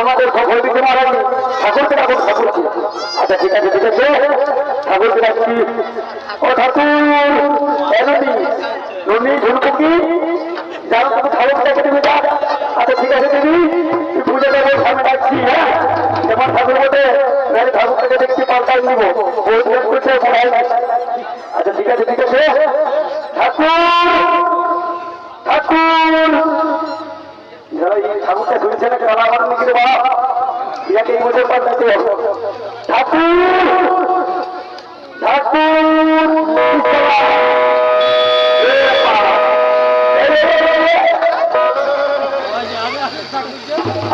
আমাদের সফল দিতে মারানি ঠাকুরকে এখন ঠাকুরকে। আচ্ছা ঠিক আছে ঠিক আছে, ঠাকুরকে রাখছি। ও ঠাকুর এমনি ননি ঝুলপুকি জানো তুমি ঠাকুর দেখে দেবে যা। আচ্ছা ঠিক আছে দিদি পুজো দেবো আমি ডাকছি। হ্যাঁ যেমন ঠাকুর মধ্যে ঠাকুরটাকে দেখছি পাল্টাই নিব ওই করছে পড়াই। আচ্ছা ঠিক আছে ঠিক আছে ঠাকুর ঠাকুর ঠাকুরটা শুনছে না কেন আমার নাকি রে বাবা ইয়াকে এই বছর পাল্টাতে ঠাকুর ঠাকুর।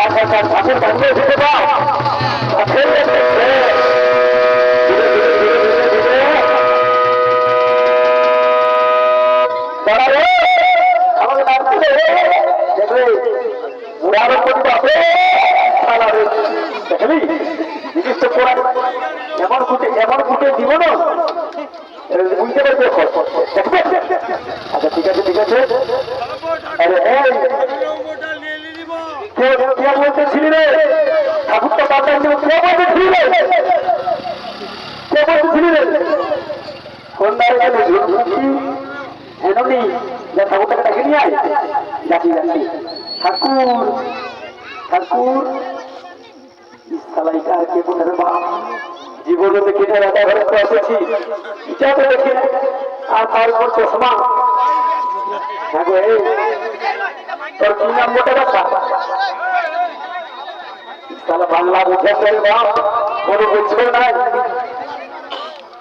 আচ্ছা আচ্ছা ঠাকুর ভাঙিয়ে এসেছে বা আমাকে ডাকতে দেখবে উড়ানোর প্রতি বাপরে দেখবি জিনিস তো পড়া এমন কুটে দিব না বুঝতে পারবে। আচ্ছা ঠিক আছে ঠিক আছে। আরে কে বলতেছিলি রে ঠাকুরটা পাল্টাই দিব কে বলতেছিলি রে কে বলতেছিলি রে কোন এমনি যা ঠাকুরটাকে ডাকে নিয়ে আয় ডাকি ডাকি ঠাকুর ঠাকুর সালাইকার কে বলে রে বাপ জীবনে দেখি না রাধা ঘরে তো এসেছি ইচ্ছাতে দেখি আর তার উপর চশমা। হ্যাঁ গো তোর কি নাম মোটে কথা তাহলে বাংলা বুঝে বাপ কোনো বুঝবে না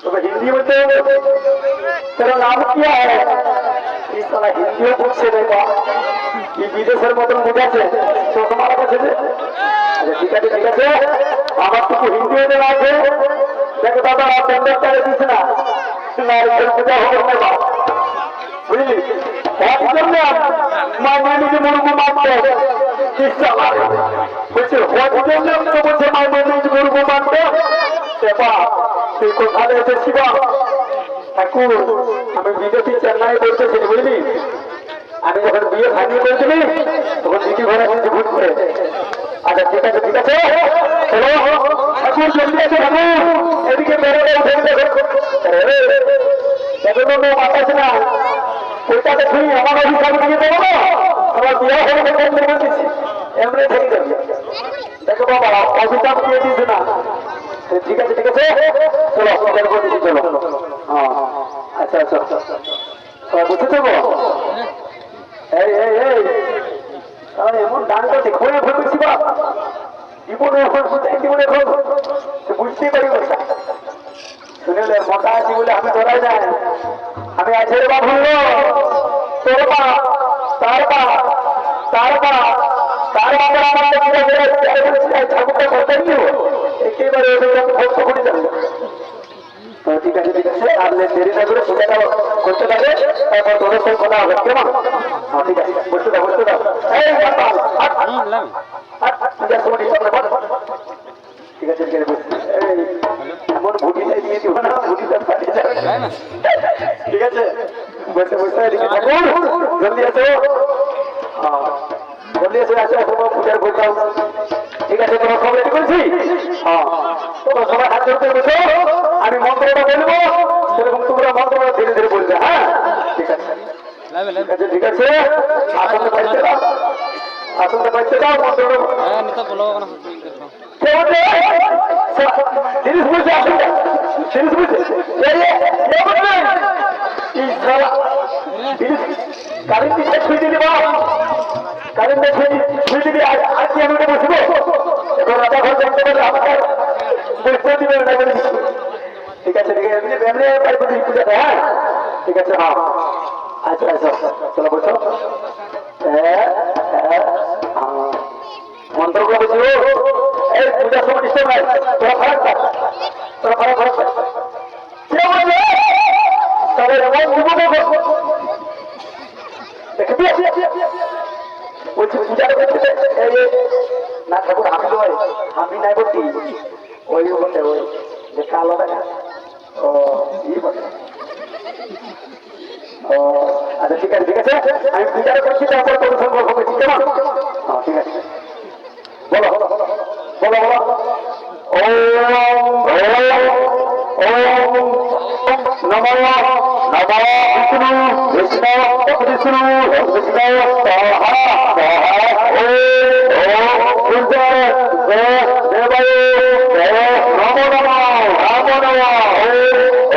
তবে হিন্দি বলতে तेरा नाम क्या है इस तरह हिंदी पूछছে দেখো কি বিদেশের মতন বুঝাচ্ছে তো তোমার কাছে। আচ্ছা ঠিক আছে ঠিক আছে আমার তো হিন্দি হতে আছে দেখো দাদা পেন্ডারটা দিস না নারকেল পূজা হবে না বাবা বুঝলি হওয়ার জন্য মা নিজে মুরগু মারতে বলছে হওয়ার জন্য তো বলছে মা নিজে মুরগু মারতে তুই কোথায় এসেছি বা ঠাকুর আমি বিদেশি চেন্নাই বলতেছি বুঝলি আমি যখন বিয়ে ভাঙিয়ে করেছিলি তখন দিদি ঘরে আসছি ভুট করে। আচ্ছা ঠিক আছে ঠিক আছে ঠাকুর জলদি আছে ঠাকুর এদিকে বেরোলে মাতাছে না ওইটাকে তুই আমার অভিশাপ দিয়ে দেবো না আমার বিয়ে হলে বলতেছি এমনি ঠিক আছে দেখো বাবা অভিশাপ দিয়ে দিস না। ঠিক আছে ঠিক আছে চলো চলো হ্যাঁ আচ্ছা আচ্ছা বুঝতে দেবো এমন গান করছে খোঁড়ে ফেলছি বা জীবনে জীবনে বুঝতেই পারি শুনে মোটা আছি বলে আমি ধরাই যায় আমি আছে রে বা ভুললো তোর বা তার বা তার বা তার আমার ঠাকুরটা করতে দিব একেবারে করে যাবো। ঠিক আছে ঠিক আছে আর দেরি না করে পূজাটা করতে থাকে তারপর তোদের সঙ্গে কথা হবে কেমন। ঠিক আছে বসতে দাও বসতে দাও ঠিক আছে ঠিক আছে এমন ভুটিটাই দিয়ে দিব না ভুটিটা ফাটিয়ে যাবে। ঠিক আছে বসে বসে জলদি আসো জলদি এসে আসো পূজার প্রোগ্রাম। ঠিক আছে তোমার সব রেডি করছি হ্যাঁ তোমরা সবাই হাত ধরতে বসো আমি মন্ত্রটা বলবো সেরকম তোমরা মন্ত্রটা ধীরে ধীরে বলবে। হ্যাঁ ঠিক আছে ঠিক আছে আসনটা পাইতে দাও আসনটা পাইতে দাও মন্ত্র জিনিস বুঝছে আসনটা জিনিস বুঝছে কারেন্ট ছুঁয়ে দিবি বা কারেন্ট ছুঁয়ে দিবি আজকে আমি ওটা বসবো এখন রাজা ঘর জানতে পারলে আমাকে বুঝতে দিবে না। ঠিক আছে ঠিক আছে এমনি এমনি পাইবো তুই পূজাটা। হ্যাঁ ঠিক আছে হ্যাঁ আচ্ছা আচ্ছা চলো বসো মন্ত্রগুলো বুঝলো এই পূজার সময় ডিস্টার্ব নাই তোরা ফারাক থাক তোরা ফারাক ফারাক তবে এমন বলছি পূজাটা করতে না ঠাকুর আমি নয় আমি নাই বলছি ওই বলতে ওই যে কালো দেখা ও ই বলে ও আচ্ছা ঠিক আছে ঠিক আছে আমি পূজাটা করছি তারপর তোর সঙ্গে করছি কেমন ঠিক আছে বলো বলো বলো ওম নমো নমো বিষ্ণু বিষ্ণু বিষ্ণু স্বাহা স্বাহা ওম সূর্য দেবায় নমো নমো নমো নমো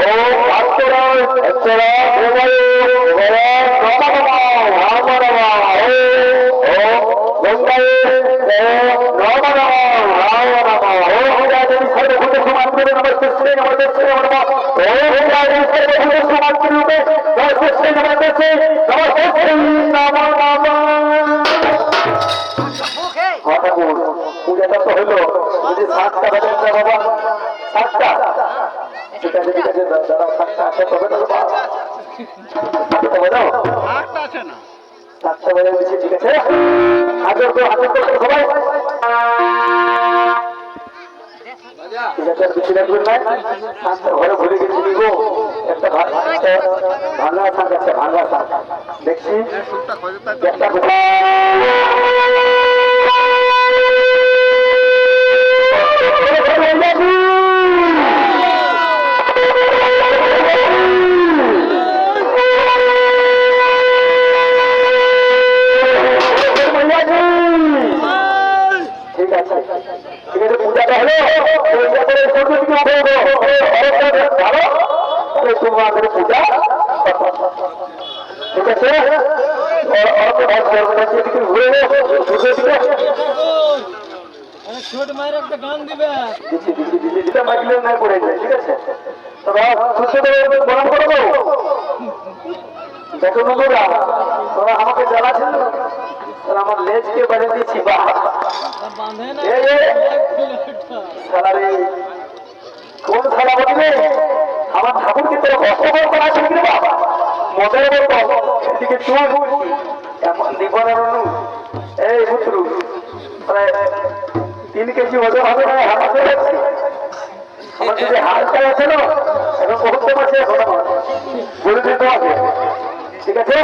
ওম অক্ষরা অক্ষরা দেবায় নমো নমো নমো নমো ওম গঙ্গায় নমো নমো নমো নমো ওম দেবী সর্বভূত সমাত্রে নমস্তে নমস্তে নমঃ ওম দেবী সর্বভূত সমাত্রে নমস্তে নমস্তে নমস্তে নমো নমো। পূজাটা তো হলো যদি 7টা বাজে বাবা 7টা ঠিক আছে দাদা 7টা আসে তবে তো বাবা 7টা বাজাও 8টা আছে না 7টা বাজে দিচ্ছি ঠিক আছে হাজার তো সবাই ঘরে ভুলে গেছি গো একটা ভাঙা শাক আছে ভাঙা শাক দেখছি একটা ঠিক আছে ঠিক আছে পূজাটা হলো তোমাদের পূজা ঠিক আছে ঘুরে গান দিবে নাই পড়ে যায় ঠিক আছে গরম করবো দেখো বন্ধুরা তোরা আমাকে জ্বালাচ্ছেন আমার লেজকে বেড়ে দিয়েছি বা কোন খেলা বলবে আমার ঠাকুরকে তোরা কষ্ট করে করাচ্ছেন কিনা বাবা মজার বলবো এদিকে চুল এখন জীবনের এই বুঝলু প্রায় 3 কেজি ওজন হবে না হাতে যাচ্ছি আমার যদি হালকা আছে না এখন বহুত আছে এখন বলে দিতে হবে ঠিক আছে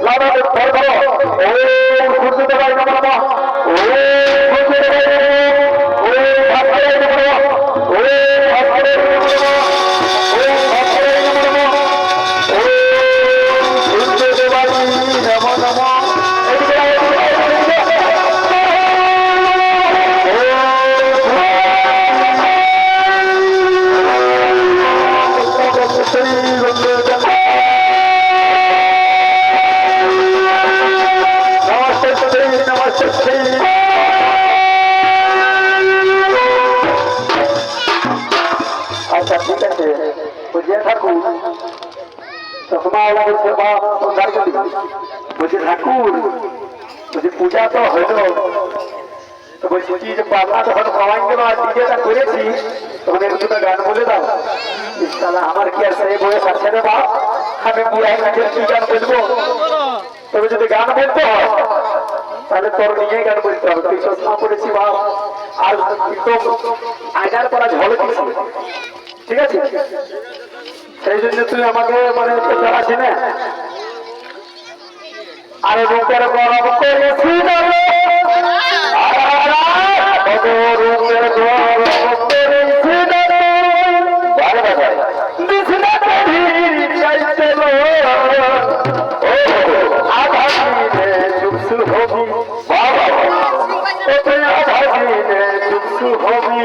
লাভ সূর্য দেবাই নমঃ আচ্ছা ঠিক আছে বুঝিয়ে ঠাকুর চশমা বলছি ঠাকুর বলছি পূজা তো হইল তো বলছি কি যে পাবনা যখন খাওয়াই গেল আর ডিজেটা করেছি তখন এক দুটো গান বলে দাও ইনশাল্লাহ আমার কি আর সেই বয়স আছে রে বাপ আমি বুড়াই কাছে কি গান বলবো তবে যদি গান বলতে হয় তাহলে তোর নিয়ে গান বলতে হবে তুই চশমা পড়েছি বাপ আর একদম আয়নার পরা ঝলকেছি ঠিক আছে সেই জন্য তুই আমাকে মানে জানাচ্ছি না আর রূপের গরম করেছি রূপের গরম করেছি আধা দিনে চুপসু হবি আধা দিনে চুপসু হবি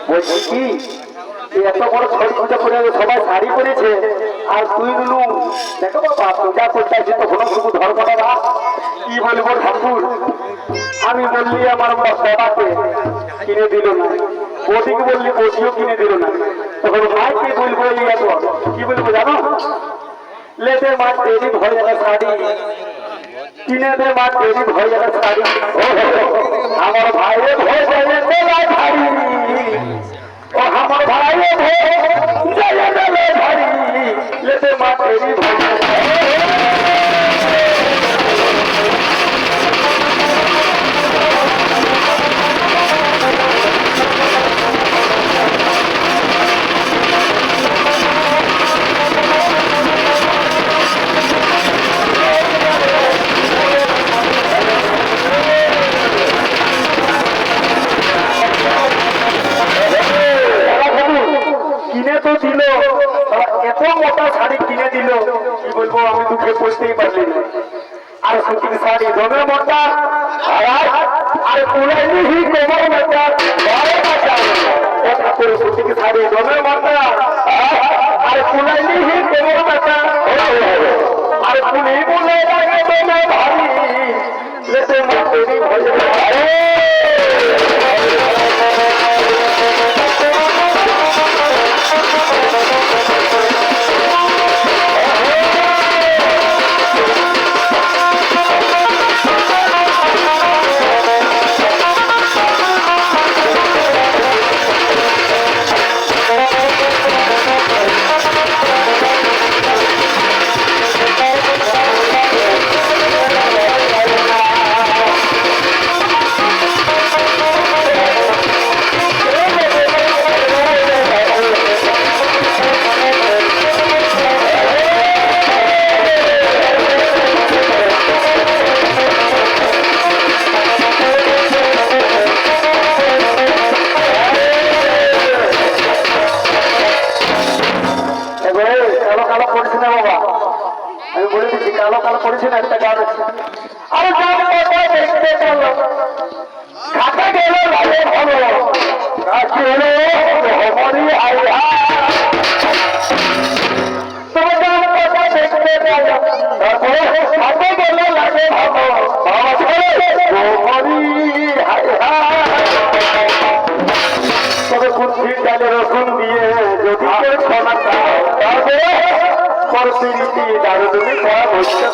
বলছি কি এত বড় ছট পূজা করে সবাই শাড়ি পরেছে আর তুই নুনু দেখো বাবা পূজা করতে আসছি তখন শুধু ধর্মটা না কি বলবো ঠাকুর আমি বললি আমার বাবাকে কিনে দিল না বটিকে বললি বটিও কিনে দিল না তখন মাইকে বলবো এই এত কি বলবো জানো লেটে মা তেরি ভয় যাবে শাড়ি কিনে দে মা তেরি ভয় যাবে শাড়ি আমার ভাইরে ভয় যাবে শাড়ি ও আমার ভাইরে ভয় যাবে শাড়ি লেটে মা তেরি ভয় যাবে দিল এত মোটা শাড়ি কিনে দিল কি বলবো আমি দুঃখে পড়তেই পারলি না আর সুতির শাড়ি রঙের মোটা আর পুরাইনি হি কোমর মোটা সুতির শাড়ি রঙের মোটা আর পুরাইনি হি কোমর মোটা আর পুলি বলে লাগে তোমার ভারী লেতে মাতেরি ভয়ে রসুন দিয়ে যদি দারুণ করা বসতে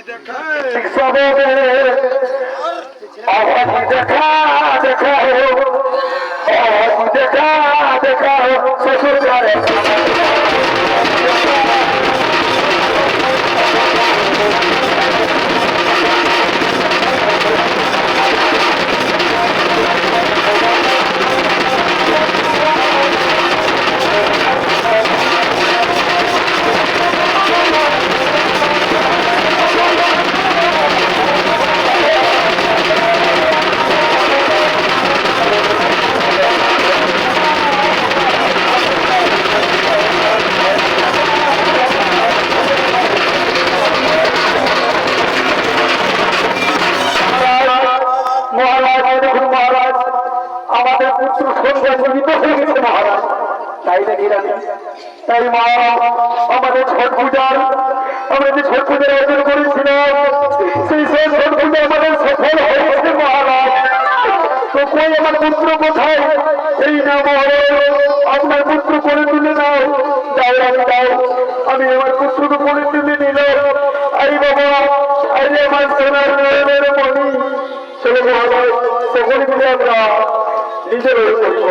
দেখা দেখা দেখা দেখা শ্বশুর ঘরে তাই মা আমাদের ছট পূজার আমরা যে ছট পুজোর আয়োজন করেছিলাম সেই সব ছট পুজো আমাদের সফল হয়েছে মহারাজ। তো কই আমার পুত্র কোথায়? এই না মহারাজ, আপনার পুত্র করে তুলে নাও। যাও আমি দাও, আমি আমার পুত্রকে করে তুলে নিল। আই বাবা, আই আমার সোনার নয়নের মণি। চলো মহারাজ, সকলে মিলে আমরা নিজের করিব।